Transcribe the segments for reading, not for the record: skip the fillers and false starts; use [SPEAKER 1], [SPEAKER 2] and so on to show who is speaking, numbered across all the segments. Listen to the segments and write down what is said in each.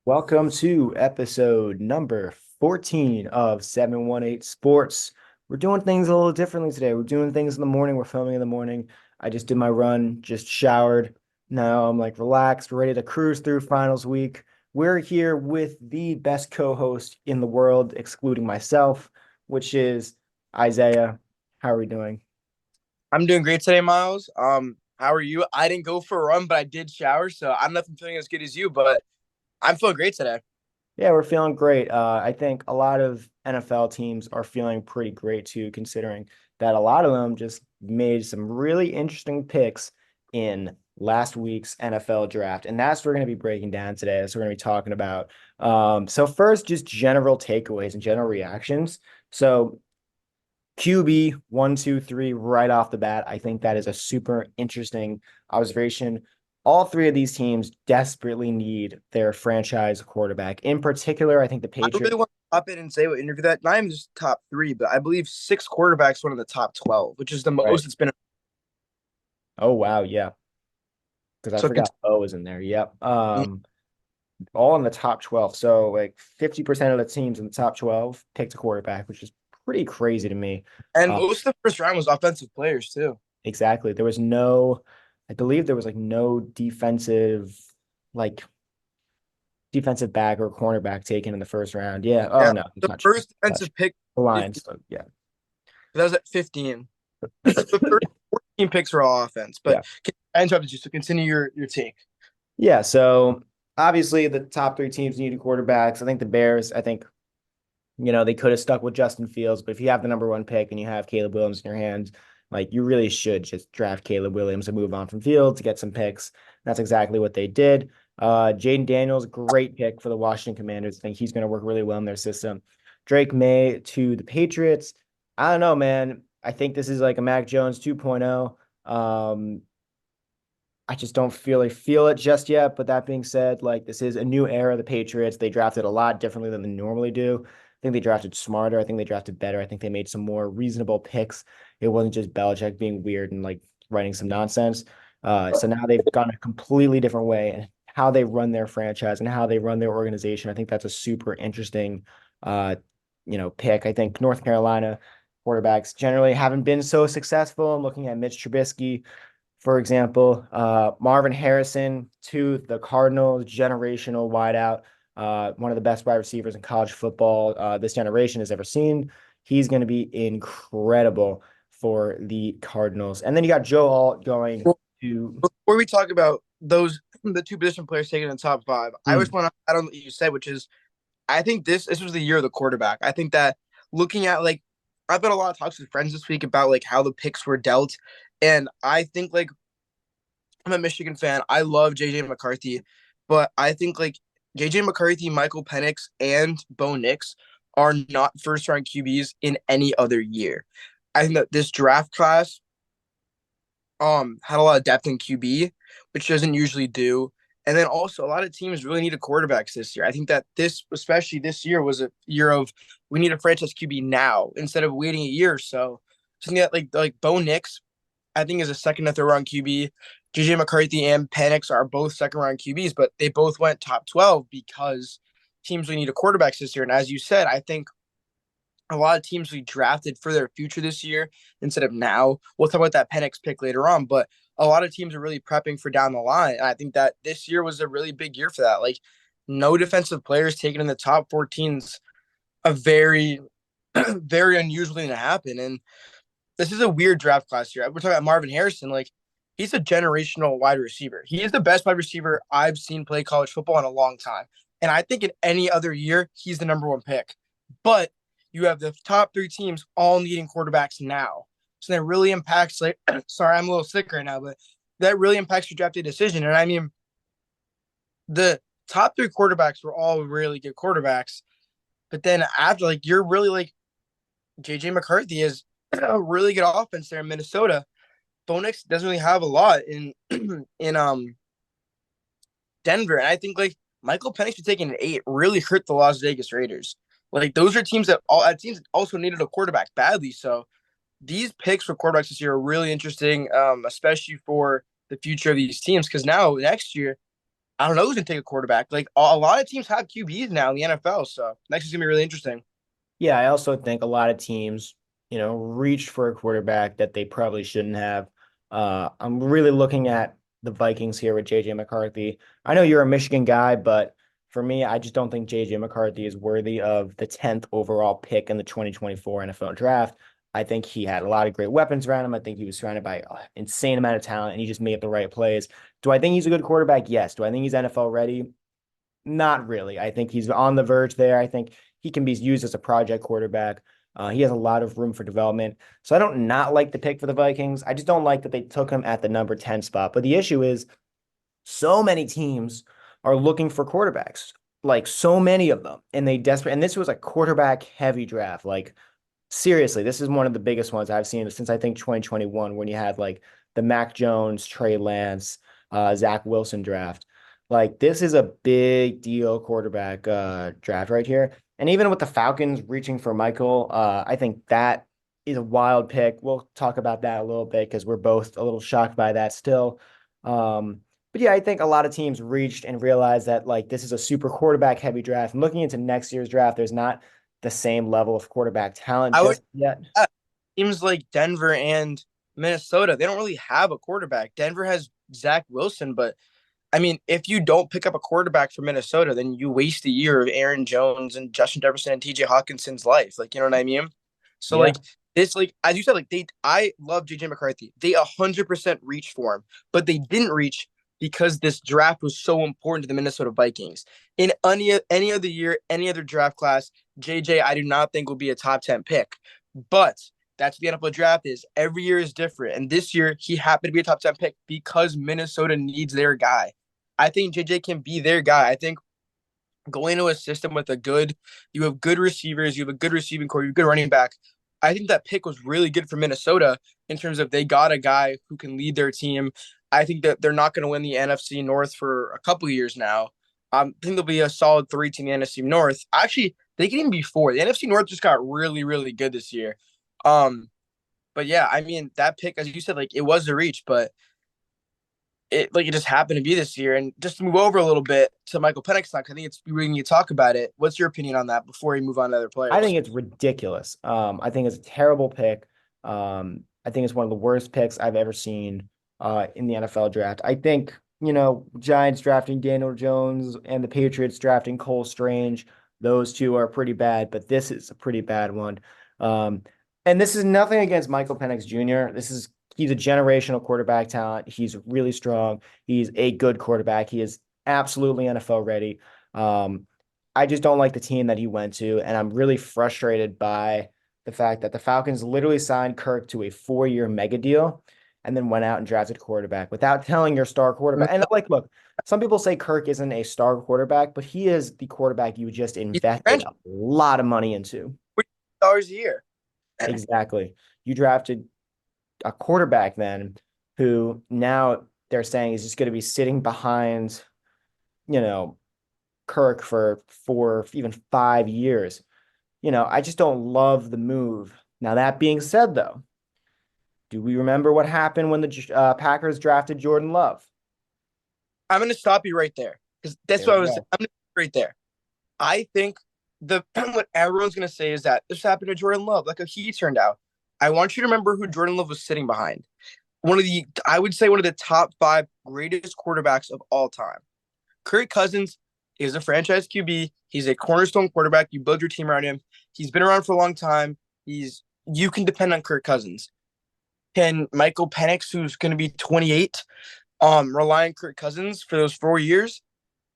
[SPEAKER 1] Welcome to episode number 14 of 718 Sports. We're doing things a little differently today. We're doing things in the morning. We're filming in the morning. I just did my run, just showered. Now I'm like relaxed, ready to cruise through finals week. We're here with the best co-host in the world, excluding myself, which is Isaiah. How are we doing?
[SPEAKER 2] I'm doing great today, Miles. How are you? I didn't go for a run, but I did shower, so I don't know if I'm feeling as good as you, but I'm feeling great today.
[SPEAKER 1] Yeah, we're feeling great. I think a lot of NFL teams are feeling pretty great too, considering that a lot of them just made some really interesting picks in last week's NFL draft. And that's what we're going to be breaking down today. That's what we're going to be talking about. So first, just general takeaways and general reactions. So QB 1, 2, 3 right off the bat. I think that is a super interesting observation. All three of these teams desperately need their franchise quarterback. In particular, I think the
[SPEAKER 2] I really
[SPEAKER 1] Patriots.
[SPEAKER 2] want to hop in and say what interview that. Not even just top three, but I believe six quarterbacks went in the top 12, which is the
[SPEAKER 1] Right.
[SPEAKER 2] most it's been.
[SPEAKER 1] Oh wow, yeah. Because I
[SPEAKER 2] So
[SPEAKER 1] forgot O was in there. Yep. All in the top 12. So like 50% of the teams in the top 12 picked a quarterback, which is pretty crazy to me.
[SPEAKER 2] and
[SPEAKER 1] Uh,
[SPEAKER 2] most of the first round was offensive players too.
[SPEAKER 1] exactly. There was no, I believe there was like no like defensive back or cornerback taken in the first round. Yeah. Oh
[SPEAKER 2] Yeah,
[SPEAKER 1] no, it's
[SPEAKER 2] the
[SPEAKER 1] not true.
[SPEAKER 2] first
[SPEAKER 1] Not true.
[SPEAKER 2] defensive pick,
[SPEAKER 1] The
[SPEAKER 2] 50,
[SPEAKER 1] Lions. So, yeah.
[SPEAKER 2] that was at 15. The first 14 picks were all offense. But
[SPEAKER 1] Yeah.
[SPEAKER 2] I interrupted you, so continue your take.
[SPEAKER 1] Yeah. So obviously the top three teams needed quarterbacks. I think the Bears, they could have stuck with Justin Fields, but if you have the number one pick and you have Caleb Williams in your hands, like you really should just draft Caleb Williams and move on from Fields to get some picks. That's exactly what they did. Jaden Daniels, great pick for the Washington Commanders. I think he's going to work really well in their system. Drake May to the Patriots. I don't know, man. I think this is like a Mac Jones 2.0. I just don't feel it just yet. But that being said, like this is a new era of the Patriots. They drafted a lot differently than they normally do. I think they drafted smarter. I think they drafted better. I think they made some more reasonable picks. It wasn't just Belichick being weird and like writing some nonsense. So now they've gone a completely different way and how they run their franchise and how they run their organization. I think that's a super interesting, uh, pick. I think North Carolina quarterbacks generally haven't been so successful. I'm looking at Mitch Trubisky, for example, Marvin Harrison to the Cardinals, generational wideout, one of the best wide receivers in college football this generation has ever seen. He's going to be incredible for the Cardinals. And then you got Joe Alt going
[SPEAKER 2] Well,
[SPEAKER 1] to.
[SPEAKER 2] before we talk about the two position players taken in the top five, I just
[SPEAKER 1] Mm,
[SPEAKER 2] want to add on what you said, which is I think this was the year of the quarterback. I think that looking at like I've been a lot of talks with friends this week about like how the picks were dealt, and I think like I'm a Michigan fan. I love JJ McCarthy, but I think like JJ McCarthy, Michael Penix, and Bo Nix are not first round QBs in any other year. I think that this draft class had a lot of depth in QB, which doesn't usually do. And then also a lot of teams really needed quarterbacks this year. I think that this, especially this year, was a year of we need a franchise QB now instead of waiting a year or so. Something that like Bo Nix, I think is a second or third round QB. JJ McCarthy and Penix are both second round QBs, but they both went top 12 because teams really needed quarterbacks this year. And as you said, I think a lot of teams we drafted for their future this year instead of now. We'll talk about that Penix pick later on, but a lot of teams are really prepping for down the line. And I think that this year was a really big year for that. Like, no defensive players taken in the top 14's a very, very unusual thing to happen. And this is a weird draft class here. We're talking about Marvin Harrison. Like, he's a generational wide receiver. He is the best wide receiver I've seen play college football in a long time. And I think in any other year, he's the number one pick. But you have the top three teams all needing quarterbacks now. So that really impacts, like, sorry, I'm a little sick right now, but that really impacts your drafted decision. And I mean, the top three quarterbacks were all really good quarterbacks. But then after, like, you're really like, JJ McCarthy is a really good offense there in Minnesota. Bo Nix doesn't really have a lot in in Denver, and I think like Michael Penix for taking an 8 really hurt the Las Vegas Raiders. Like those are teams that also needed a quarterback badly. So these picks for quarterbacks this year are really interesting, especially for the future of these teams. Because now next year, I don't know who's gonna take a quarterback. Like a lot of teams have QBs now in the NFL, so next is gonna be really interesting.
[SPEAKER 1] Yeah, I also think a lot of teams, reached for a quarterback that they probably shouldn't have. I'm really looking at the Vikings here with JJ McCarthy. I know you're a Michigan guy, but for me, I just don't think JJ McCarthy is worthy of the 10th overall pick in the 2024 NFL draft. I think he had a lot of great weapons around him. I think he was surrounded by an insane amount of talent, and he just made the right plays. Do I think he's a good quarterback? Yes. Do I think he's NFL ready? Not really. I think he's on the verge there. I think he can be used as a project quarterback. He has a lot of room for development. So I don't not like the pick for the Vikings. I just don't like that they took him at the number 10 spot. But the issue is so many teams are looking for quarterbacks, like so many of them. And they desperate. And this was a quarterback heavy draft. Like seriously, this is one of the biggest ones I've seen since I think 2021 when you had like the Mac Jones, Trey Lance, Zach Wilson draft. Like this is a big deal quarterback draft right here. And even with the Falcons reaching for Michael, I think that is a wild pick. We'll talk about that a little bit because we're both a little shocked by that still. But yeah, I think a lot of teams reached and realized that like this is a super quarterback heavy draft. And looking into next year's draft, there's not the same level of quarterback talent
[SPEAKER 2] I would
[SPEAKER 1] just yet.
[SPEAKER 2] Teams like Denver and Minnesota, they don't really have a quarterback. Denver has Zach Wilson, but I mean, if you don't pick up a quarterback for Minnesota, then you waste a year of Aaron Jones and Justin Jefferson and TJ Hawkinson's life. Like, you know what I mean? So
[SPEAKER 1] Yeah.
[SPEAKER 2] like this, like as you said, like I love JJ McCarthy. They 100% reached for him, but they didn't reach because this draft was so important to the Minnesota Vikings. In any other year, any other draft class, JJ, I do not think will be a top 10 pick. But that's what the NFL draft is. Every year is different. And this year, he happened to be a top 10 pick because Minnesota needs their guy. I think JJ can be their guy. I think going to a system with you have good receivers, you have a good receiving core, you have a good running back. I think that pick was really good for Minnesota in terms of they got a guy who can lead their team. I think that they're not going to win the NFC North for a couple of years now. I think they'll be a solid 3 team in the NFC North. Actually, they can even be 4. The NFC North just got really, really good this year. Um, but yeah, I mean that pick, as you said, like it was a reach, but it just happened to be this year. And just to move over a little bit to Michael Penix talk, I think it's when you talk about it. What's your opinion on that before we move on to other
[SPEAKER 1] I
[SPEAKER 2] players?
[SPEAKER 1] think it's ridiculous. I think it's a terrible pick. I think it's one of the worst picks I've ever seen in the NFL draft. I think, Giants drafting Daniel Jones and the Patriots drafting Cole Strange, those two are pretty bad, but this is a pretty bad one. Um, and this is nothing against Michael Penix Jr. He's a generational quarterback talent. He's really strong. He's a good quarterback. He is absolutely NFL ready. Um, I just don't like the team that he went to, and I'm really frustrated by the fact that the Falcons literally signed Kirk to a 4-year mega deal and then went out and drafted a quarterback without telling your star quarterback. And like, look, some people say Kirk isn't a star quarterback, but he is the quarterback you just
[SPEAKER 2] He's
[SPEAKER 1] invested
[SPEAKER 2] franchise
[SPEAKER 1] a lot of money into.
[SPEAKER 2] $40 a year.
[SPEAKER 1] Exactly. You drafted a quarterback then who now they're saying is just going to be sitting behind, you know, Kirk for 4, even 5 years. I just don't love the move. Now, that being said, though, do we remember what happened when the Packers drafted Jordan Love?
[SPEAKER 2] I'm going to stop you right there because that's
[SPEAKER 1] There
[SPEAKER 2] what
[SPEAKER 1] we
[SPEAKER 2] I was.
[SPEAKER 1] go.
[SPEAKER 2] I'm gonna right there. I think the what everyone's going to say is that this happened to Jordan Love. Like he turned out. I want you to remember who Jordan Love was sitting behind. I would say one of the top 5 greatest quarterbacks of all time. Kirk Cousins is a franchise QB. He's a cornerstone quarterback. You build your team around him. He's been around for a long time. You can depend on Kirk Cousins. Can Michael Penix, who's going to be 28, rely on Kirk Cousins for those 4 years?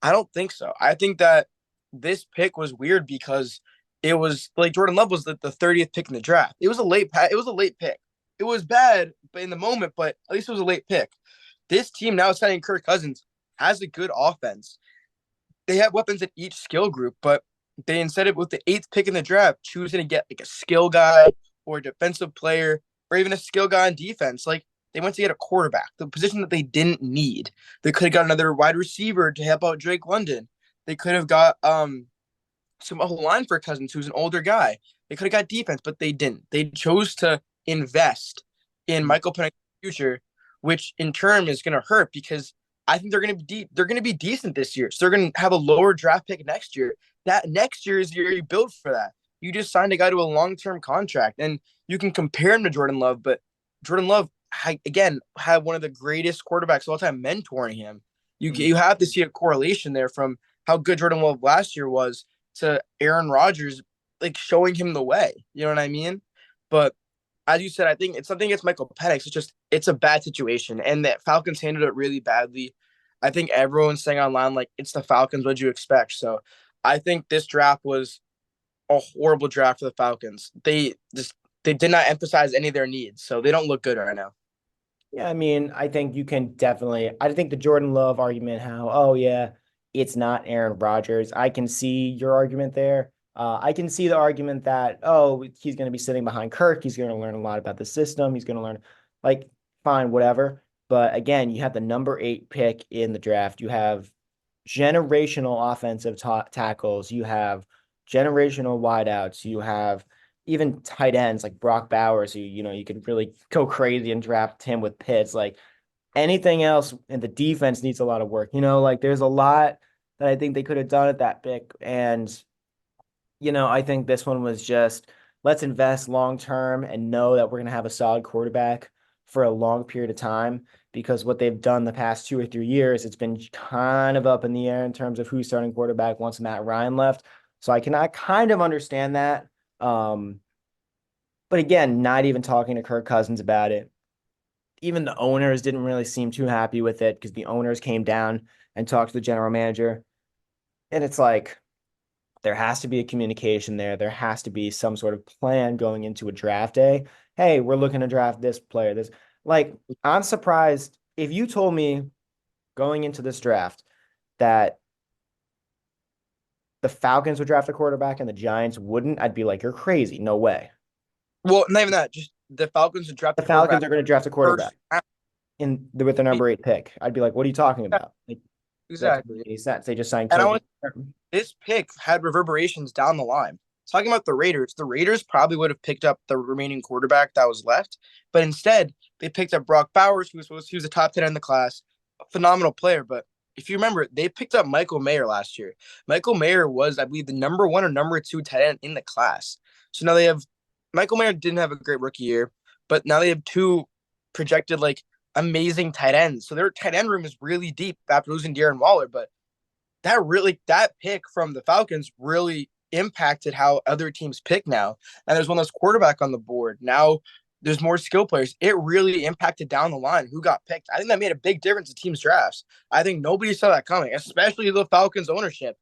[SPEAKER 2] I don't think so. I think that this pick was weird because it was like Jordan Love was the 30th pick in the draft. It was a late pick. It was bad, but in the moment, but at least it was a late pick. This team now signing Kirk Cousins has a good offense. They have weapons at each skill group, but they instead of with the 8th pick in the draft, choosing to get like a skill guy or a defensive player or even a skill guy on defense. Like they went to get a quarterback, the position that they didn't need. They could have got another wide receiver to help out Drake London. They could have got some whole line for Cousins, who's an older guy. They could have got defense, but they didn't. They chose to invest in Michael Penix's future, which in turn is going to hurt because I think they're going to be deep. They're going to be decent this year. So they're going to have a lower draft pick next year. That next year is the year you build for that. You just signed a guy to a long-term contract, and you can compare him to Jordan Love, but Jordan Love, again, had one of the greatest quarterbacks of all time mentoring him. You have to see a correlation there from how good Jordan Love last year was to Aaron Rodgers, like showing him the way. You know what I mean? But as you said, I think it's something against Michael Penix. It's a bad situation, and the Falcons handled it really badly. I think everyone's saying online like it's the Falcons. What'd you expect? So I think this draft was a horrible draft for the Falcons. They did not emphasize any of their needs, so they don't look good right now.
[SPEAKER 1] Yeah, I mean, I think you can definitely. I think the Jordan Love argument, how, oh yeah, it's not Aaron Rodgers. I can see your argument there. I can see the argument that, oh, he's going to be sitting behind Kirk. He's going to learn a lot about the system. He's going to learn, like, fine, whatever. But again, you have the number 8 pick in the draft. You have generational offensive tackles. You have generational wideouts. You have even tight ends like Brock Bowers, who, you could really go crazy and draft him with Pitts. Like anything else, and the defense needs a lot of work. Like there's a lot that I think they could have done at that pick. And, I think this one was just let's invest long term and know that we're going to have a solid quarterback for a long period of time, because what they've done the past 2 or 3 years, it's been kind of up in the air in terms of who's starting quarterback once Matt Ryan left. So I cannot kind of understand that. But again, not even talking to Kirk Cousins about it. Even the owners didn't really seem too happy with it, because the owners came down and talked to the general manager. And it's like, there has to be a communication there. There has to be some sort of plan going into a draft day. Hey, we're looking to draft this player. I'm surprised if you told me going into this draft that the Falcons would draft a quarterback and the Giants wouldn't. I'd be like, you're crazy. No way.
[SPEAKER 2] Well, not even that. Just the Falcons would draft
[SPEAKER 1] The
[SPEAKER 2] the quarterback
[SPEAKER 1] Falcons are going to draft a
[SPEAKER 2] first.
[SPEAKER 1] quarterback with the number 8 pick. I'd be like, what are you talking about? Like, that doesn't
[SPEAKER 2] Exactly.
[SPEAKER 1] make any sense. They just signed
[SPEAKER 2] And I
[SPEAKER 1] Toby.
[SPEAKER 2] want this pick had reverberations down the line. Talking about the Raiders probably would have picked up the remaining quarterback that was left, but instead they picked up Brock Bowers, he was a top 10 in the class, a phenomenal player. But if you remember, they picked up Michael Mayer last year. Michael Mayer was, I believe, the number 1 or number 2 tight end in the class. So now they have Michael Mayer didn't have a great rookie year, but now they have 2 projected like amazing tight ends. So their tight end room is really deep after losing Darren Waller, but that pick from the Falcons really impacted how other teams pick now. And there's one less quarterback on the board. Now there's more skill players. It really impacted down the line who got picked. I think that made a big difference in teams' drafts. I think nobody saw that coming, especially the Falcons ownership.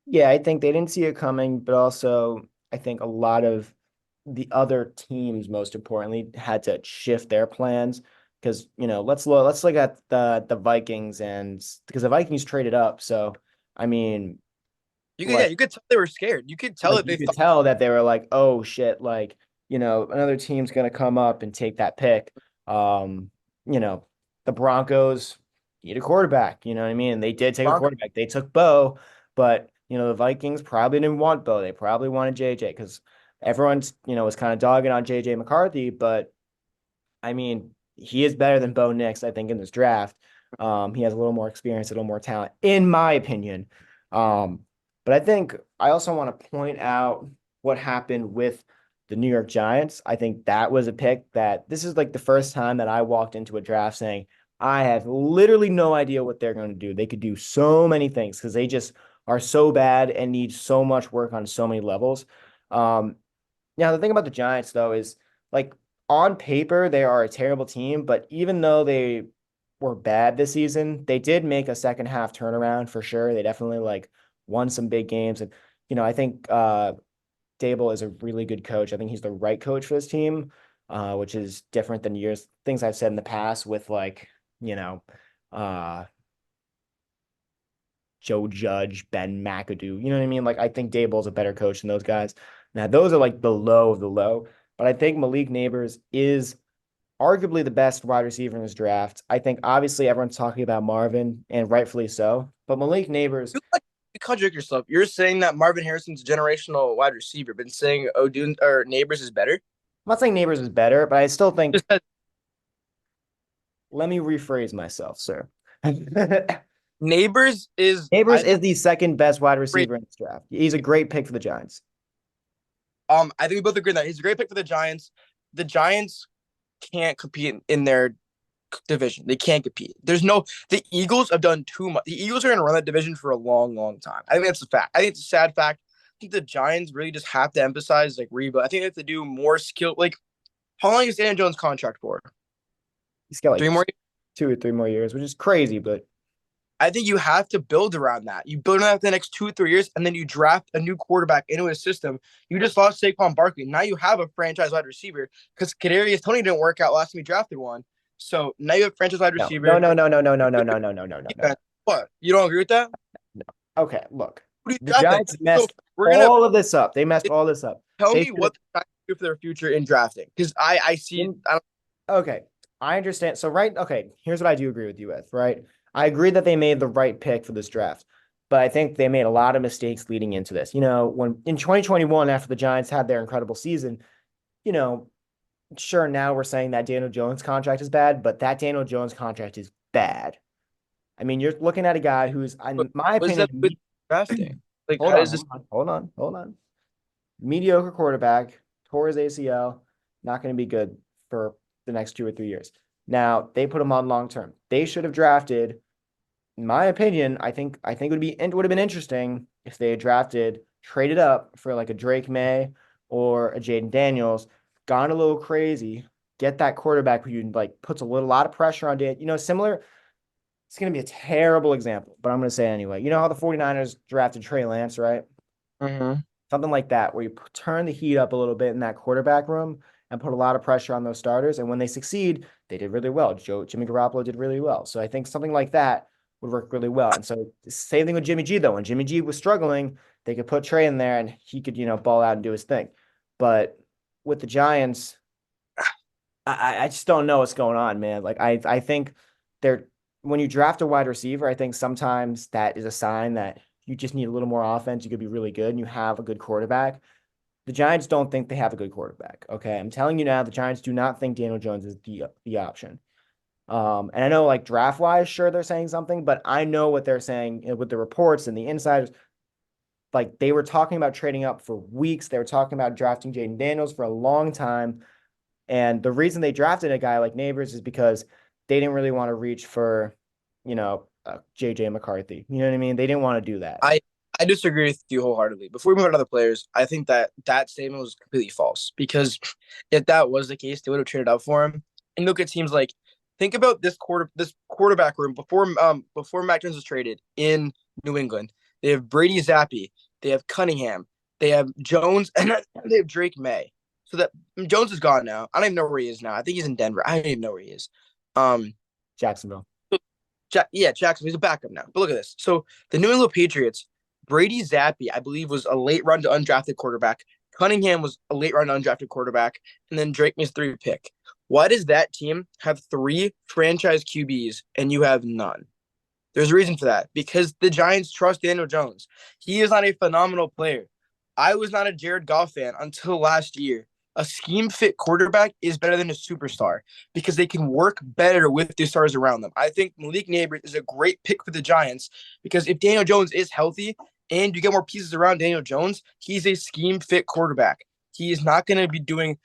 [SPEAKER 1] Yeah, I think they didn't see it coming, but also I think a lot of the other teams, most importantly, had to shift their plans, because let's look at the Vikings, and because the Vikings traded up. So I mean, like
[SPEAKER 2] You could tell they were scared. You could tell
[SPEAKER 1] like
[SPEAKER 2] that
[SPEAKER 1] you
[SPEAKER 2] they
[SPEAKER 1] could
[SPEAKER 2] thought
[SPEAKER 1] tell that they were like, oh shit, like, another team's gonna come up and take that pick. Um, you know, the Broncos need a quarterback, you know what I mean? And they did take a
[SPEAKER 2] Broncos.
[SPEAKER 1] quarterback. They took Bo, but the Vikings probably didn't want Bo. They probably wanted JJ, because everyone's, was kind of dogging on JJ McCarthy, but I mean, he is better than Bo Nix, I think, in this draft. He has a little more experience, a little more talent, in my opinion. Um, but I think I also want to point out what happened with the New York Giants. I think that was a pick that this is like the first time that I walked into a draft saying, I have literally no idea what they're going to do. They could do so many things because they just are so bad and need so much work on so many levels. Um, Now, the thing about the Giants, though, is like on paper, they are a terrible team, but even though they were bad this season, they did make a second half turnaround for sure. They definitely like won some big games. And, I think Dable is a really good coach. I think he's the right coach for this team, which is different than things I've said in the past with like, you know, uh, Joe Judge, Ben McAdoo. You know what I mean? Like, I think Dable's a better coach than those guys. Now, those are like the low of the low, but I think Malik Neighbors is arguably the best wide receiver in this draft. I think obviously everyone's talking about Marvin, and rightfully so, but Malik Neighbors,
[SPEAKER 2] You contradict yourself. You're saying that Marvin Harrison's a generational wide receiver, but saying Odun or Neighbors is better.
[SPEAKER 1] I'm not saying Neighbors is better, but I still think,
[SPEAKER 2] Just said,
[SPEAKER 1] let me rephrase myself, sir.
[SPEAKER 2] Neighbors is
[SPEAKER 1] Neighbors
[SPEAKER 2] I
[SPEAKER 1] is
[SPEAKER 2] think
[SPEAKER 1] the second best wide
[SPEAKER 2] great.
[SPEAKER 1] receiver in this draft. He's a great pick for the Giants.
[SPEAKER 2] I think we both agree on that he's a great pick for the Giants. The Giants can't compete in their division. They can't compete. The Eagles have done too much. The Eagles are going to run that division for a long, long time. I think that's a fact. I think it's a sad fact. I think the Giants really just have to emphasize like rebuild. I think they have to do more skill. Like, how long is Daniel Jones' contract for?
[SPEAKER 1] He's got like
[SPEAKER 2] 3 more.
[SPEAKER 1] 2 or 3 more years, which is crazy, but
[SPEAKER 2] I think you have to build around that. You build around the next 2 or 3 years, and then you draft a new quarterback into a system. You just lost Saquon Barkley. Now you have a franchise wide receiver because Kadarius Toney didn't work out last time you drafted one. So now you have a franchise wide
[SPEAKER 1] no, no,
[SPEAKER 2] receiver.
[SPEAKER 1] no, no, no, no, no, no, no, no, no, no, no, no.
[SPEAKER 2] What? You don't agree with that?
[SPEAKER 1] No. Okay, look,
[SPEAKER 2] Who do you
[SPEAKER 1] the
[SPEAKER 2] draft then?
[SPEAKER 1] Giants
[SPEAKER 2] So
[SPEAKER 1] messed
[SPEAKER 2] we're gonna
[SPEAKER 1] all of this up. They messed all this up.
[SPEAKER 2] tell
[SPEAKER 1] They
[SPEAKER 2] me
[SPEAKER 1] should have.
[SPEAKER 2] what the Giants do for their future in drafting because I see.
[SPEAKER 1] In,
[SPEAKER 2] I don't,
[SPEAKER 1] okay, I understand. So, right, okay, here's what I do agree with you with, right? I agree that they made the right pick for this draft, but I think they made a lot of mistakes leading into this. When in 2021, after the Giants had their incredible season, you know, sure, now we're saying that Daniel Jones contract is bad, but that Daniel Jones contract is bad. I mean, you're looking at a guy who's, in my
[SPEAKER 2] what does that
[SPEAKER 1] opinion,
[SPEAKER 2] do with drafting? Like,
[SPEAKER 1] hold
[SPEAKER 2] how
[SPEAKER 1] on,
[SPEAKER 2] does this?
[SPEAKER 1] hold on. Mediocre quarterback, tore his ACL, not going to be good for the next 2 or 3 years. Now they put him on long term. They should have drafted, in my opinion. It would have been interesting if they had traded up for like a Drake May or a Jaden Daniels, gone a little crazy, get that quarterback who you like puts a lot of pressure on Dan. Similar. It's going to be a terrible example, but I'm going to say it anyway. You know how the 49ers drafted Trey Lance, right?
[SPEAKER 2] Mm-hmm.
[SPEAKER 1] Something like that, where you turn the heat up a little bit in that quarterback room and put a lot of pressure on those starters. And when they succeed, they did really well. Jimmy Garoppolo did really well. So I think something like that would work really well. And so same thing with Jimmy G though. When Jimmy G was struggling, they could put Trey in there and he could, ball out and do his thing. But with the Giants, I just don't know what's going on, man. Like I think they're when you draft a wide receiver, I think sometimes that is a sign that you just need a little more offense. You could be really good and you have a good quarterback. The Giants don't think they have a good quarterback. Okay. I'm telling you now, the Giants do not think Daniel Jones is the option. And I know like draft wise, sure, they're saying something, but I know what they're saying with the reports and the insiders. Like they were talking about trading up for weeks. They were talking about drafting Jaden Daniels for a long time. And the reason they drafted a guy like Neighbors is because they didn't really want to reach for, JJ McCarthy. You know what I mean? They didn't want to do that.
[SPEAKER 2] I I disagree with you wholeheartedly. Before we move on to other players, I think that that statement was completely false because if that was the case, they would have traded up for him. And look at teams like think about this quarterback room before Mac Jones was traded in New England. They have Brady Zappi, they have Cunningham, they have Jones, and they have Drake May. So that Jones is gone now. I don't even know where he is now. I think he's in Denver. I don't even know where he is. Um,
[SPEAKER 1] Jacksonville.
[SPEAKER 2] Yeah, Jackson. He's a backup now. But look at this. So the New England Patriots, Brady Zappi, I believe, was a late run to undrafted quarterback. Cunningham was a late run to undrafted quarterback, and then Drake May's three pick. Why does that team have three franchise QBs and you have none? There's a reason for that because the Giants trust Daniel Jones. He is not a phenomenal player. I was not a Jared Goff fan until last year. A scheme fit quarterback is better than a superstar because they can work better with the stars around them. I think Malik Neighbors is a great pick for the Giants because if Daniel Jones is healthy and you get more pieces around Daniel Jones, he's a scheme fit quarterback. He is not going to be doing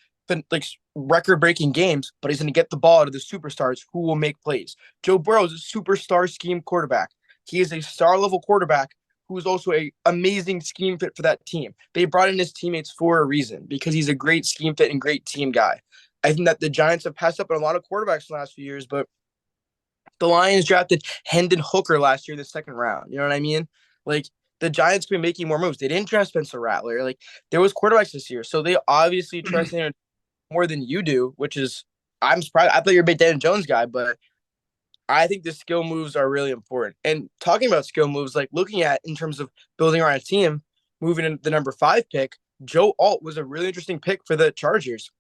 [SPEAKER 2] like record breaking games, but he's going to get the ball to the superstars who will make plays. Joe Burrow is a superstar scheme quarterback. He is a star level quarterback who is also a amazing scheme fit for that team. They brought in his teammates for a reason because he's a great scheme fit and great team guy. I think that the Giants have passed up on a lot of quarterbacks in the last few years, but the Lions drafted Hendon Hooker last year in the second round. You know what I mean? Like the Giants could be making more moves. They didn't draft Spencer Rattler. Like there was quarterbacks this year, so they obviously trust him more than you do, which is I'm surprised. I thought you were a big Daniel Jones guy, but I think the skill moves are really important. And talking about skill moves, like looking at in terms of building around a team, moving in the number 5 pick, Joe Alt was a really interesting pick for the Chargers.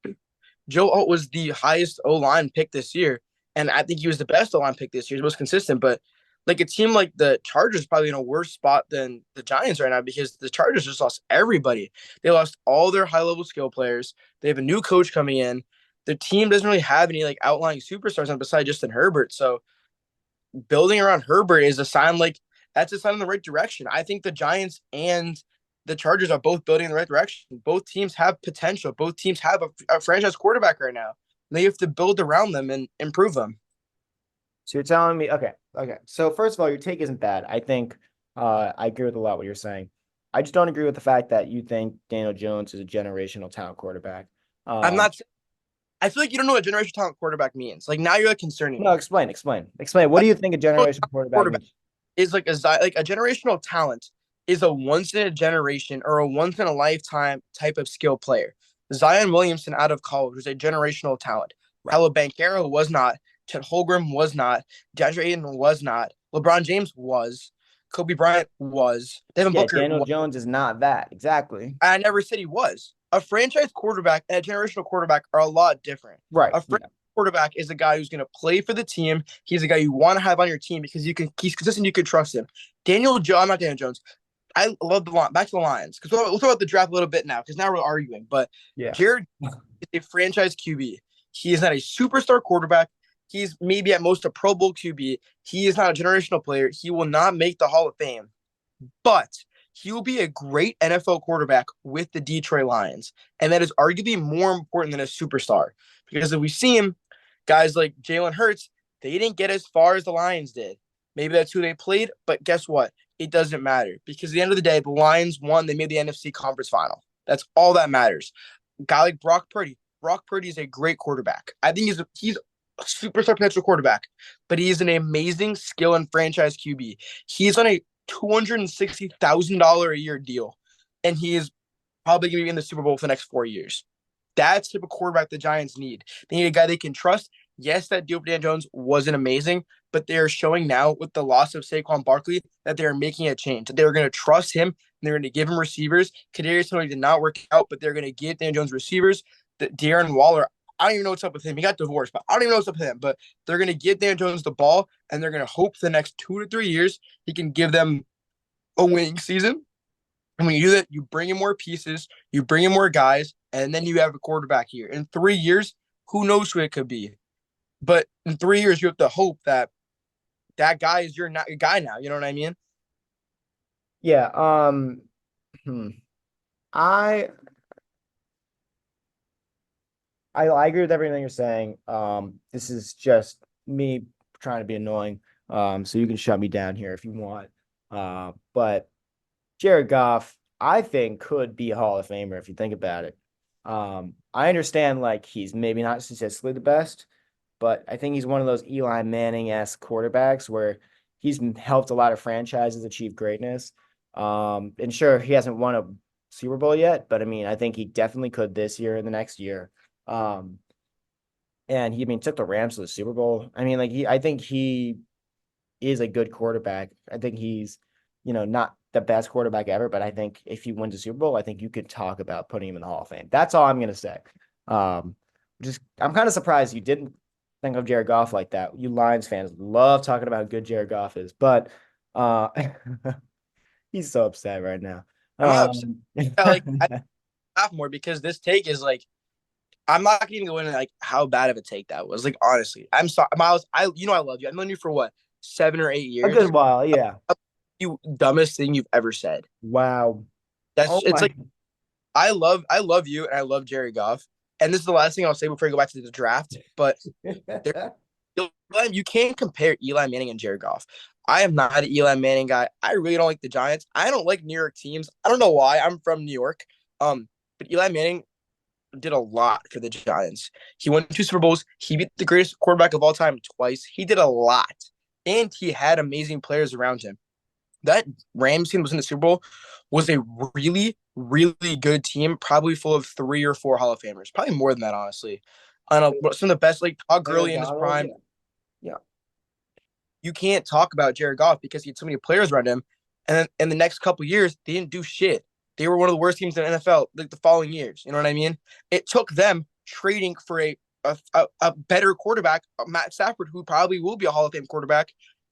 [SPEAKER 2] Joe Alt was the highest O line pick this year, and I think he was the best O line pick this year, the most consistent. But like a team like the Chargers probably in a worse spot than the Giants right now because the Chargers just lost everybody. They lost all their high level skill players. They have a new coach coming in. The team doesn't really have any like outlying superstars on besides Justin Herbert. So building around Herbert is a sign like that's a sign in the right direction. I think the Giants and the Chargers are both building in the right direction. Both teams have potential. Both teams have a franchise quarterback right now. They have to build around them and improve them.
[SPEAKER 1] So you're telling me, okay, okay. So first of all, your take isn't bad. I think I agree with a lot what you're saying. I just don't agree with the fact that you think Daniel Jones is a generational talent quarterback.
[SPEAKER 2] I'm
[SPEAKER 1] Um,
[SPEAKER 2] not. I feel like you don't know what generational talent quarterback means. Like now you're like concerning
[SPEAKER 1] no,
[SPEAKER 2] me.
[SPEAKER 1] explain. What
[SPEAKER 2] A
[SPEAKER 1] do you think a
[SPEAKER 2] generational
[SPEAKER 1] generational quarterback
[SPEAKER 2] quarterback
[SPEAKER 1] means?
[SPEAKER 2] is like a generational talent is a once in a generation or a once in a lifetime type of skill player. Zion Williamson out of college was a generational talent.
[SPEAKER 1] Right.
[SPEAKER 2] Paolo Banchero was not. Chet Holmgren was not. DeAndre Ayton was not. LeBron James was. Kobe Bryant was. Devin
[SPEAKER 1] Yeah,
[SPEAKER 2] Booker
[SPEAKER 1] Daniel
[SPEAKER 2] was.
[SPEAKER 1] Jones is not that. Exactly.
[SPEAKER 2] I never said he was. A franchise quarterback and a generational quarterback are a lot different.
[SPEAKER 1] Right.
[SPEAKER 2] A franchise
[SPEAKER 1] Yeah.
[SPEAKER 2] quarterback is a guy who's going to play for the team. He's a guy you want to have on your team because he's consistent. You can trust him. I'm not Daniel Jones. I love the line. Back to the Lions because we'll talk about the draft a little bit now because now we're arguing. But
[SPEAKER 1] Yeah.
[SPEAKER 2] Jared is a franchise QB. He is not a superstar quarterback. He's maybe at most a Pro Bowl QB. He is not a generational player. He will not make the Hall of Fame, but he will be a great NFL quarterback with the Detroit Lions. And that is arguably more important than a superstar. Because if we see him, guys like Jalen Hurts, they didn't get as far as the Lions did. Maybe that's who they played, but guess what? It doesn't matter because at the end of the day, the Lions won. They made the NFC conference final. That's all that matters. A guy like Brock Purdy. Brock Purdy is a great quarterback. I think he's a superstar potential quarterback, but he is an amazing skill and franchise QB. He's on a $260,000 a year deal, and he is probably going to be in the Super Bowl for the next 4 years. That's the type of quarterback the Giants need. They need a guy they can trust. Yes, that deal with Dan Jones wasn't amazing, but they are showing now with the loss of Saquon Barkley that they are making a change. That they are going to trust him. And they're going to give him receivers. Kadarius Toney did not work out, but they're going to give Dan Jones receivers. That Darren Waller, I don't even know what's up with him. He got divorced, but I don't even know what's up with him. But they're going to give Dan Jones the ball, and they're going to hope for the next 2 to 3 years he can give them a winning season. And when you do that, you bring in more pieces, you bring in more guys, and then you have a quarterback here. In 3 years, who knows who it could be? But in 3 years, you have to hope that that guy is your guy now. You know what I mean?
[SPEAKER 1] Yeah. Hmm. I I agree with everything you're saying. This is just me trying to be annoying. So you can shut me down here if you want. But Jared Goff, I think, could be a Hall of Famer if you think about it. I understand like he's maybe not statistically the best, but I think he's one of those Eli Manning-esque quarterbacks where he's helped a lot of franchises achieve greatness. And sure, he hasn't won a Super Bowl yet, but I mean, I think he definitely could this year and the next year. Um, and he, I mean, took the Rams to the Super Bowl. I mean, I think he is a good quarterback. I think he's, not the best quarterback ever, but I think if he wins a Super Bowl, I think you could talk about putting him in the Hall of Fame. That's all I'm gonna say. Just I'm kind of surprised you didn't think of Jared Goff like that. You Lions fans love talking about how good Jared Goff is, but uh, he's so upset right now.
[SPEAKER 2] I'm not upset.
[SPEAKER 1] Um,
[SPEAKER 2] I laugh more because this take is like I'm not gonna even go into like how bad of a take that was. Like honestly, I'm sorry, Miles. I love you. I've known you for what 7 or 8
[SPEAKER 1] a
[SPEAKER 2] years.
[SPEAKER 1] good while, yeah.
[SPEAKER 2] You dumbest thing you've ever said.
[SPEAKER 1] Wow.
[SPEAKER 2] That's
[SPEAKER 1] Oh
[SPEAKER 2] it's
[SPEAKER 1] my.
[SPEAKER 2] like I love you and I love Jerry Goff. And this is the last thing I'll say before I go back to the draft. But there, you can't compare Eli Manning and Jared Goff. I am not an Eli Manning guy. I really don't like the Giants. I don't like New York teams. I don't know why. I'm from New York. But Eli Manning did a lot for the Giants. He won 2 Super Bowls. He beat the greatest quarterback of all time twice. He did a lot. And he had amazing players around him. That Rams team was in the Super Bowl was a really, really good team, probably full of 3 or 4 Hall of Famers, probably more than that, honestly. I don't know, some of the best, like Todd
[SPEAKER 1] Aaron
[SPEAKER 2] Gurley in his
[SPEAKER 1] Donald,
[SPEAKER 2] prime.
[SPEAKER 1] yeah. Yeah.
[SPEAKER 2] You can't talk about Jared Goff because he had so many players around him. And then in the next couple years, they didn't do shit. They were one of the worst teams in the NFL like the following years. You know what I mean? It took them trading for a better quarterback, Matt Stafford, who probably will be a Hall of Fame quarterback,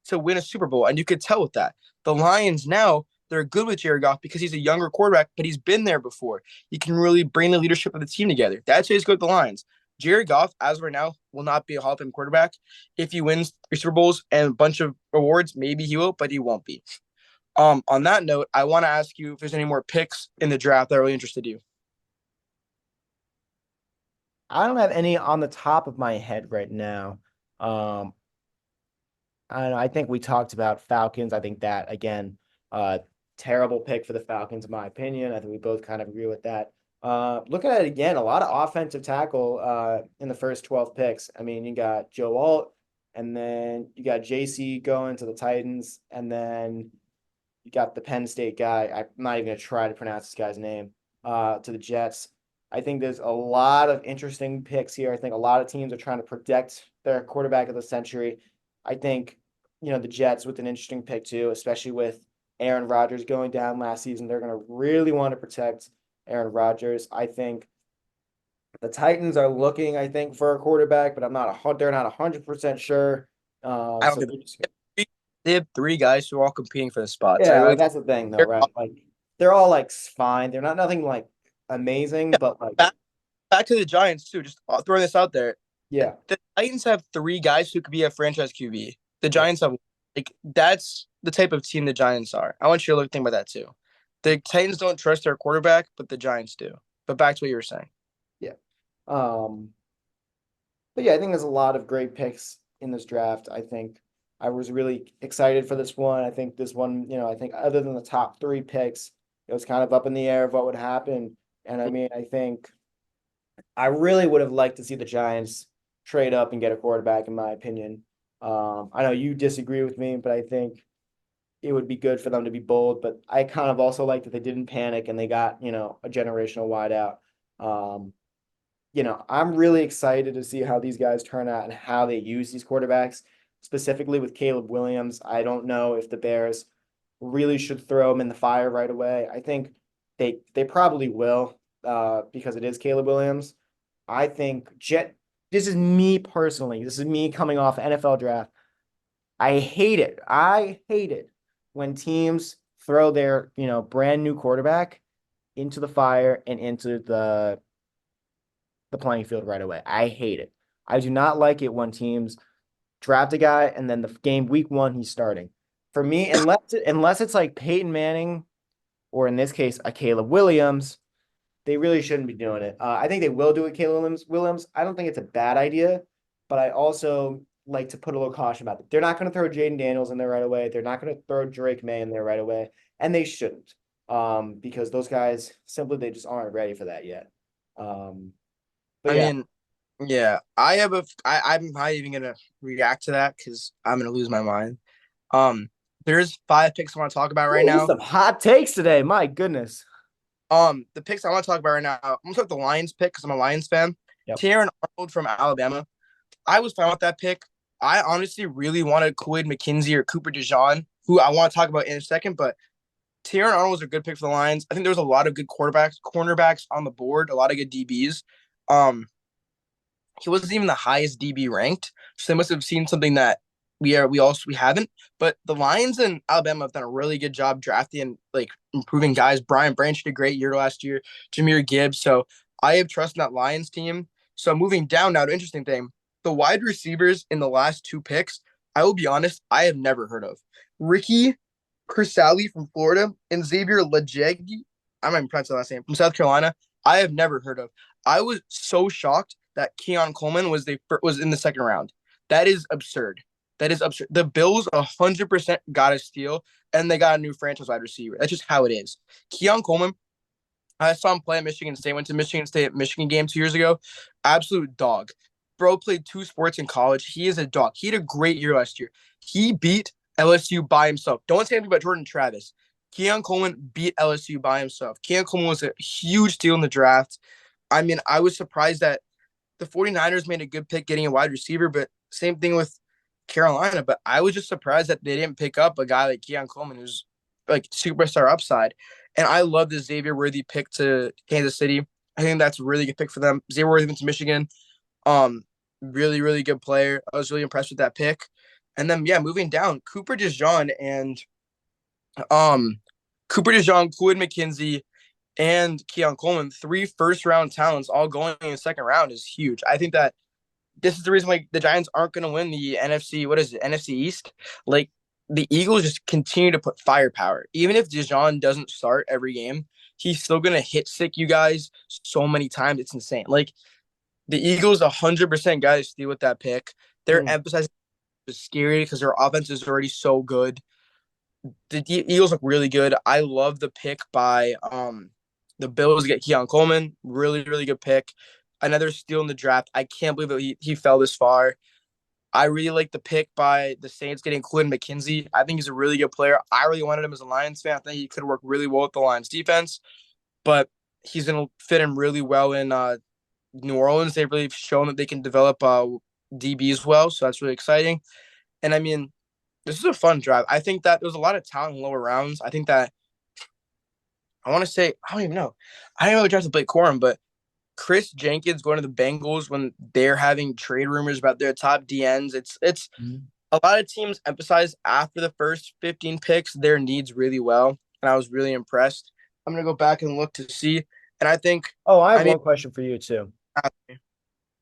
[SPEAKER 2] to win a Super Bowl. And you could tell with that. The Lions now, they're good with Jared Goff because he's a younger quarterback, but he's been there before. He can really bring the leadership of the team together. That's why he's good with the Lions. Jared Goff, as of right now, will not be a Hall of Fame quarterback. If he wins 3 Super Bowls and a bunch of awards, maybe he will, but he won't be. On that note, I want to ask you if there's any more picks in the draft that really interested you.
[SPEAKER 1] I don't have any on the top of my head right now. Um, I don't know, I think we talked about Falcons. I think that again, terrible pick for the Falcons, in my opinion. I think we both kind of agree with that. Looking at it again, a lot of offensive tackle in the first 12 picks. I mean, you got Joe Alt, and then you got JC going to the Titans, and then you got the Penn State guy. I'm not even gonna try to pronounce this guy's name. To the Jets. I think there's a lot of interesting picks here. I think a lot of teams are trying to protect their quarterback of the century. I think, the Jets with an interesting pick too, especially with Aaron Rodgers going down last season. They're going to really want to protect Aaron Rodgers. I think the Titans are looking, I think, for a quarterback, but they're not 100% sure.
[SPEAKER 2] I don't
[SPEAKER 1] So
[SPEAKER 2] think
[SPEAKER 1] they're just
[SPEAKER 2] they have 3 guys who are all competing for the spots. I
[SPEAKER 1] Yeah,
[SPEAKER 2] really
[SPEAKER 1] like
[SPEAKER 2] think
[SPEAKER 1] that's the thing though,
[SPEAKER 2] they're
[SPEAKER 1] right? Like they're all like fine. They're not nothing like amazing, but like
[SPEAKER 2] back, back to the Giants too. Just throwing this out there.
[SPEAKER 1] yeah,
[SPEAKER 2] The Titans have 3 guys who could be a franchise QB. The
[SPEAKER 1] yeah,
[SPEAKER 2] Giants have that's the type of team the Giants are. I want you to think about that too. The Titans don't trust their quarterback, but the Giants do. But back to what you were saying.
[SPEAKER 1] yeah. Um, but yeah, I think there's a lot of great picks in this draft. I think I was really excited for this one. I think this one, I think other than the top three picks, it was kind of up in the air of what would happen. And I mean, I think I really would have liked to see the Giants trade up and get a quarterback, in my opinion. I know you disagree with me, but I think it would be good for them to be bold. But I kind of also like that they didn't panic and they got, a generational wideout. Um, I'm really excited to see how these guys turn out and how they use these quarterbacks, specifically with Caleb Williams. I don't know if the Bears really should throw him in the fire right away. I think they probably will, because it is Caleb Williams. I think this is me personally. This is me coming off NFL draft. I hate it. I hate it when teams throw their, brand new quarterback into the fire and into the playing field right away. I hate it. I do not like it when teams draft a guy and then the game week one he's starting. For me, unless it's like Peyton Manning or in this case a Caleb Williams, they really shouldn't be doing it. I think they will do it, Caleb Williams. I don't think it's a bad idea, but I also like to put a little caution about it. They're not going to throw Jaden Daniels in there right away. They're not going to throw Drake May in there right away, and they shouldn't, because those guys simply they just aren't ready for that yet. Um, but
[SPEAKER 2] I
[SPEAKER 1] yeah,
[SPEAKER 2] mean, yeah, I have I'm not even gonna react to that because I'm gonna lose my mind. Um, there's 5 picks I want to talk about right
[SPEAKER 1] ooh,
[SPEAKER 2] now.
[SPEAKER 1] some hot takes today. My goodness.
[SPEAKER 2] The picks I want to talk about right now. I'm gonna talk the Lions pick because I'm a Lions fan.
[SPEAKER 1] Yep.
[SPEAKER 2] Taron Arnold from Alabama. I was fine with that pick. I honestly really wanted Kool-Aid McKenzie or Cooper DeJean, who I want to talk about in a second, but Taron Arnold was a good pick for the Lions. I think there was a lot of good cornerbacks on the board, a lot of good DBs. Um, he wasn't even the highest DB ranked, so they must have seen something that we haven't. But the Lions and Alabama have done a really good job drafting and like improving guys. Brian Branch did a great year last year. Jahmyr Gibbs. So I have trust in that Lions team. So moving down now to interesting thing, the wide receivers in the last 2 picks, I will be honest, I have never heard of. Ricky Crisali from Florida and Xavier Legegi, I'm not even pronouncing the last name, from South Carolina. I have never heard of. I was so shocked that Keon Coleman was in the second round. That is absurd. That is absurd. The Bills 100% got a steal, and they got a new franchise wide receiver. That's just how it is. Keon Coleman, I saw him play at Michigan State. Went to Michigan State Michigan game 2 years ago. Absolute dog. Bro played 2 sports in college. He is a dog. He had a great year last year. He beat LSU by himself. Don't say anything about Jordan Travis. Keon Coleman beat LSU by himself. Keon Coleman was a huge deal in the draft. I mean, I was surprised that the 49ers made a good pick getting a wide receiver, but same thing with Carolina. But I was just surprised that they didn't pick up a guy like Keon Coleman, who's like superstar upside. And I love the Xavier Worthy pick to Kansas City. I think that's a really good pick for them. Xavier Worthy went to Michigan. Um, really, really good player. I was really impressed with that pick. And then yeah, moving down, um Cooper DeJean, Kool-Aid McKenzie, and Keon Coleman, 3 first-round talents all going in the second round is huge. I think that this is the reason why the Giants aren't going to win the NFC. What is it? NFC East. Like the Eagles just continue to put firepower. Even if Dijon doesn't start every game, he's still going to hit sick you guys so many times. It's insane. Like the Eagles, 100% got to steal with that pick. They're
[SPEAKER 1] Mm.
[SPEAKER 2] emphasizing is scary because their offense is already so good. The Eagles look really good. I love the pick by the Bills get Keon Coleman. Really, really good pick. Another steal in the draft. I can't believe that he fell this far. I really like the pick by the Saints getting Quinn McKenzie. I think he's a really good player. I really wanted him as a Lions fan. I think he could work really well with the Lions defense, but he's going to fit in really well in New Orleans. They've really shown that they can develop DBs well, so that's really exciting. And I mean, this is a fun drive. I think that there's a lot of talent in lower rounds. I think that I want to say I don't even know. I don't know the draft to Blake Corum, but Chris Jenkins going to the Bengals when they're having trade rumors about their top DNs. It's
[SPEAKER 1] Mhm.
[SPEAKER 2] a lot of teams emphasize after the first 15 picks their needs really well, and I was really impressed. I'm gonna go back and look to see, and I think
[SPEAKER 1] Oh, I have
[SPEAKER 2] I mean
[SPEAKER 1] one question for you too.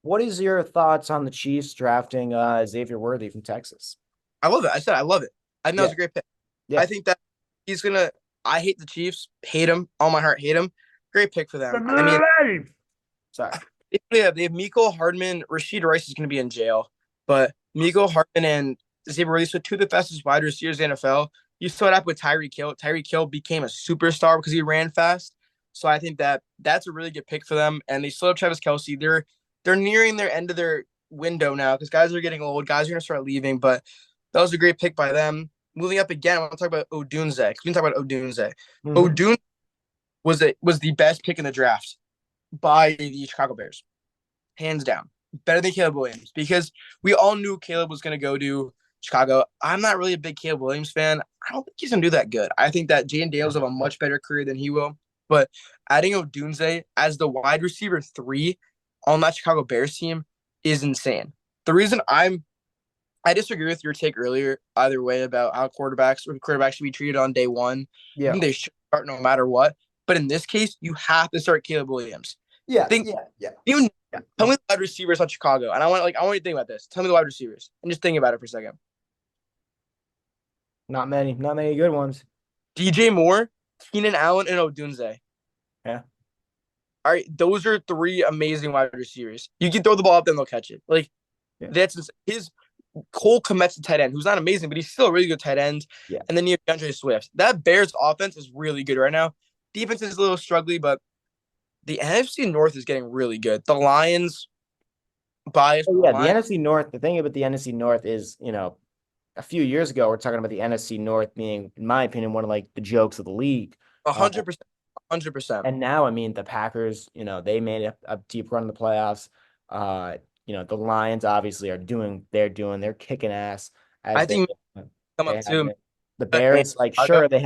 [SPEAKER 1] What is your thoughts on the Chiefs drafting Xavier Worthy from Texas?
[SPEAKER 2] I love it. I said I love it. I think that was
[SPEAKER 1] Yeah,
[SPEAKER 2] a great pick.
[SPEAKER 1] yeah.
[SPEAKER 2] I think that he's gonna. I hate the Chiefs. Hate him. All my heart. Hate him. Great pick for them. I mean,
[SPEAKER 1] Sorry.
[SPEAKER 2] they have Miko Hardman. Rashid Rice is going to be in jail, but Miko Hardman and Xavier Worthy, so two of the fastest wide receivers in the NFL. You saw it up with Tyreek Hill. Tyreek Hill became a superstar because he ran fast. So I think that that's a really good pick for them. And they still have Travis Kelsey. They're nearing their end of their window now because guys are getting old. Guys are going to start leaving. But that was a great pick by them. Moving up again, I want to talk about Odunze. We can talk about Odunze.
[SPEAKER 1] Mhm.
[SPEAKER 2] Odunze was the best pick in the draft by the Chicago Bears, hands down. Better than Caleb Williams because we all knew Caleb was going to go to Chicago. I'm not really a big Caleb Williams fan. I don't think he's going to do that good. I think that Jaden Daniels will have a much better career than he will. But adding Odunze as the wide receiver 3 on that Chicago Bears team is insane. The reason I disagree with your take earlier, either way, about how quarterbacks should be treated on day one. I
[SPEAKER 1] Yeah.
[SPEAKER 2] think they should start no matter what. But in this case, you have to start Caleb Williams.
[SPEAKER 1] Yeah.
[SPEAKER 2] Think
[SPEAKER 1] Yeah. Yeah.
[SPEAKER 2] even
[SPEAKER 1] Yeah.
[SPEAKER 2] tell me the wide receivers on Chicago, and I want you to think about this. Tell me the wide receivers, and just think about it for a second.
[SPEAKER 1] Not many. Not many good ones.
[SPEAKER 2] DJ Moore, Keenan Allen, and Odunze.
[SPEAKER 1] Yeah.
[SPEAKER 2] All right, those are 3 amazing wide receivers. You can throw the ball up, then they'll catch it. Like
[SPEAKER 1] Yeah.
[SPEAKER 2] that's his Cole Kmet's the tight end, who's not amazing, but he's still a really good tight end.
[SPEAKER 1] Yeah.
[SPEAKER 2] And then you have DeAndre Swift. That Bears offense is really good right now. Defense is a little struggling, but the NFC North is getting really good. The Lions bias.
[SPEAKER 1] Oh,
[SPEAKER 2] The
[SPEAKER 1] yeah. The
[SPEAKER 2] Lions.
[SPEAKER 1] NFC North. The thing about the NFC North is, a few years ago, we're talking about the NFC North being, in my opinion, one of like the jokes of the league.
[SPEAKER 2] 100%. 100%.
[SPEAKER 1] And now, I mean, the Packers, they made a deep run in the playoffs. The Lions obviously they're kicking ass
[SPEAKER 2] I
[SPEAKER 1] as
[SPEAKER 2] think come
[SPEAKER 1] they
[SPEAKER 2] up
[SPEAKER 1] have
[SPEAKER 2] too.
[SPEAKER 1] been. The Bears, like,
[SPEAKER 2] Chicago.
[SPEAKER 1] sure, they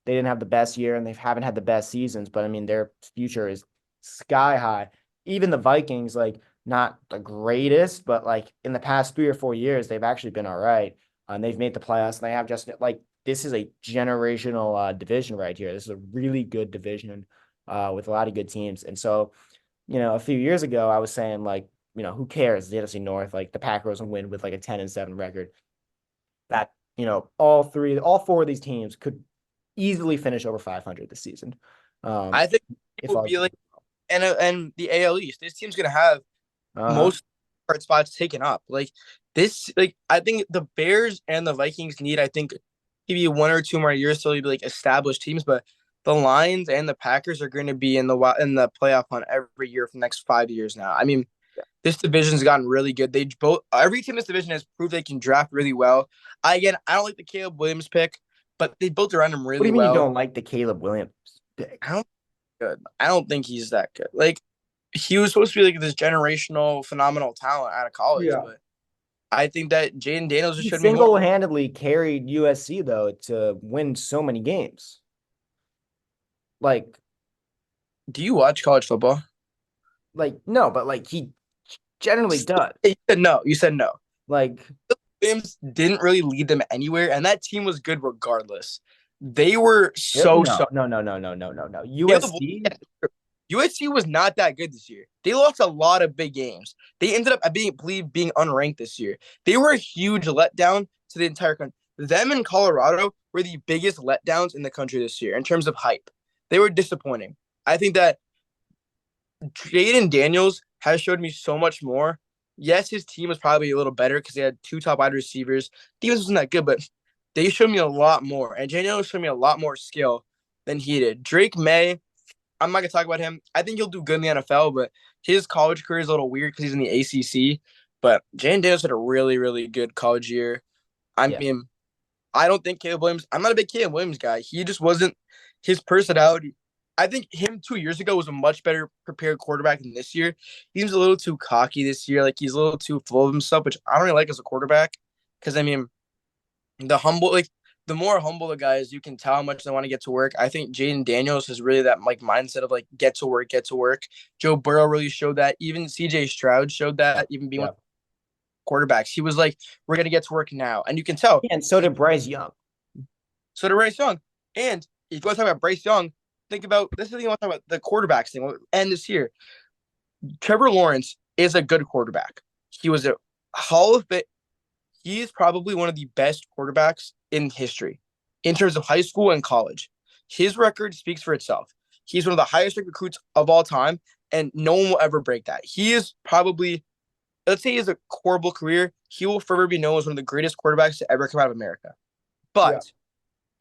[SPEAKER 1] didn't have the best year and they haven't had the best seasons, but I mean, their future is sky high. Even the Vikings, like, not the greatest, but like in the past 3 or 4 years, they've actually been all right. And they've made the playoffs and they have just like this is a generational division right here. This is a really good division with a lot of good teams. And so, a few years ago, I was saying like, who cares? The NFC North, like the Packers will win with like a 10-7 record. That, all 4 of these teams could easily finish over 500 this season.
[SPEAKER 2] I think it
[SPEAKER 1] If
[SPEAKER 2] will
[SPEAKER 1] all,
[SPEAKER 2] be like and the AL East. This team's gonna have
[SPEAKER 1] uh-huh.
[SPEAKER 2] most card spots taken up. Like this, like I think the Bears and the Vikings need, I think, maybe 1 or 2 more years till you be like established teams. But the Lions and the Packers are going to be in the playoff hunt every year for the next 5 years now. I mean, this division's gotten really good. They both every team in this division has proved they can draft really well. I don't like the Caleb Williams pick, but they built around him
[SPEAKER 1] What do
[SPEAKER 2] really
[SPEAKER 1] you mean you
[SPEAKER 2] well.
[SPEAKER 1] don't like the Caleb Williams pick?
[SPEAKER 2] I don't good. I don't think he's that good. Like he was supposed to be like this generational phenomenal talent out of college,
[SPEAKER 1] Yeah.
[SPEAKER 2] but I think that Jaden Daniels just
[SPEAKER 1] He
[SPEAKER 2] showed me more.
[SPEAKER 1] single-handedly carried USC though to win so many games. Like,
[SPEAKER 2] Do you watch college football?
[SPEAKER 1] no, but like he generally does.
[SPEAKER 2] You said no. You said no.
[SPEAKER 1] Like,
[SPEAKER 2] Williams didn't really lead them anywhere, and that team was good regardless. They were so
[SPEAKER 1] No,
[SPEAKER 2] so.
[SPEAKER 1] no, no, no, no, no, no, no.
[SPEAKER 2] They were the
[SPEAKER 1] USC,
[SPEAKER 2] USC was not that good this year. They lost a lot of big games. They ended up, I believe, being unranked this year. They were a huge letdown to the entire country. Them and Colorado were the biggest letdowns in the country this year in terms of hype. They were disappointing. I think that Jaden Daniels has showed me so much more. Yes, his team was probably a little better because they had two top wide receivers. Defense wasn't that good, but they showed me a lot more. And Jaden Daniels showed me a lot more skill than he did. Drake May, I'm not gonna talk about him. I think he'll do good in the NFL, but his college career is a little weird because he's in the ACC. But Jaden Daniels had a really, really good college year. I
[SPEAKER 1] yeah,
[SPEAKER 2] mean, I don't think Caleb Williams. I'm not a big Caleb Williams guy. He just wasn't his personality. I think him 2 years ago was a much better prepared quarterback than this year. He's a little too cocky this year. Like he's a little too full of himself, which I don't really like as a quarterback. Because I mean, the more humble the guy is, you can tell how much they want to get to work. I think Jaden Daniels is really that like mindset of like get to work, get to work. Joe Burrow really showed that. Even CJ Stroud showed
[SPEAKER 1] yeah,
[SPEAKER 2] that. Even being one
[SPEAKER 1] yeah.
[SPEAKER 2] of the quarterbacks, he was like, "We're gonna get to work now," and you can tell.
[SPEAKER 1] And so did Bryce Young.
[SPEAKER 2] So did Bryce Young. And if you want to talk about Bryce Young, think about this is the thing I want to talk about the quarterbacks thing. We'll end this year. Trevor Lawrence is a good quarterback. He was a Hall of Fame. He is probably one of the best quarterbacks in history in terms of high school and college. His record speaks for itself. He's one of the highest ranked recruits of all time, and no one will ever break that. He is probably, let's say he has a horrible career, he will forever be known as one of the greatest quarterbacks to ever come out of America.
[SPEAKER 1] Yeah.
[SPEAKER 2] But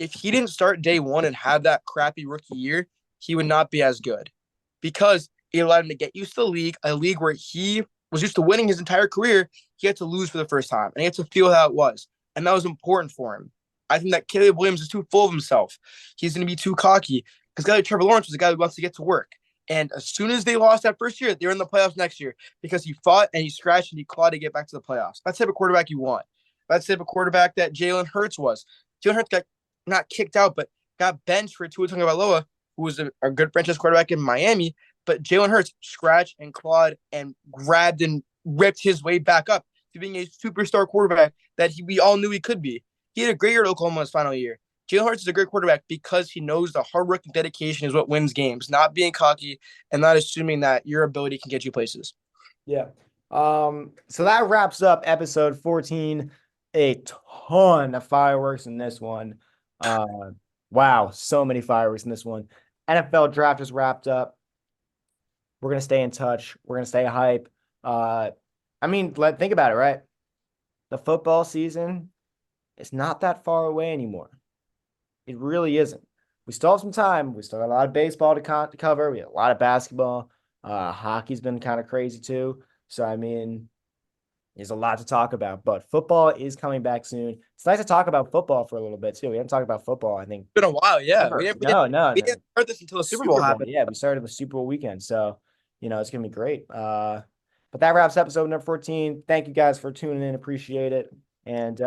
[SPEAKER 2] if he didn't start day one and have that crappy rookie year, he would not be as good because it allowed him to get used to the league, a league where he was used to winning his entire career. He had to lose for the first time and he had to feel how it was. And that was important for him. I think that Caleb Williams is too full of himself. He's going to be too cocky because guy like Trevor Lawrence was a guy who wants to get to work. And as soon as they lost that first year, they were in the playoffs next year because he fought and he scratched and he clawed to get back to the playoffs. That's the type of quarterback you want. That's the type of quarterback that Jalen Hurts was. Jalen Hurts got not kicked out, but got benched for Tua Tagovailoa, who was a good franchise quarterback in Miami. But Jalen Hurts scratched and clawed and grabbed and ripped his way back up to being a superstar quarterback that we all knew he could be. He had a great year at Oklahoma his final year. Jalen Hurts is a great quarterback because he knows the hard work and dedication is what wins games, not being cocky and not assuming that your ability can get you places.
[SPEAKER 1] Yeah. So that wraps up episode 14. A ton of fireworks in this one. Uh, wow, so many fireworks in this one. NFL draft is wrapped up. We're gonna stay in touch. We're gonna stay hype. I mean, think about it, right? The football season is not that far away anymore. It really isn't. We still have some time. We still got a lot of baseball to cover. We have a lot of basketball. Hockey's been kind of crazy too. So I mean, there's a lot to talk about, but football is coming back soon. It's nice to talk about football for a little bit too. We haven't talked about football, I think.
[SPEAKER 2] It's been a while, yeah.
[SPEAKER 1] Ever. No, no,
[SPEAKER 2] We
[SPEAKER 1] no.
[SPEAKER 2] didn't start this until the Super Bowl
[SPEAKER 1] Super Bowl.
[SPEAKER 2] happened.
[SPEAKER 1] Yeah, we started with Super Bowl weekend. So, it's gonna be great. But that wraps episode number 14. Thank you guys for tuning in. Appreciate it. And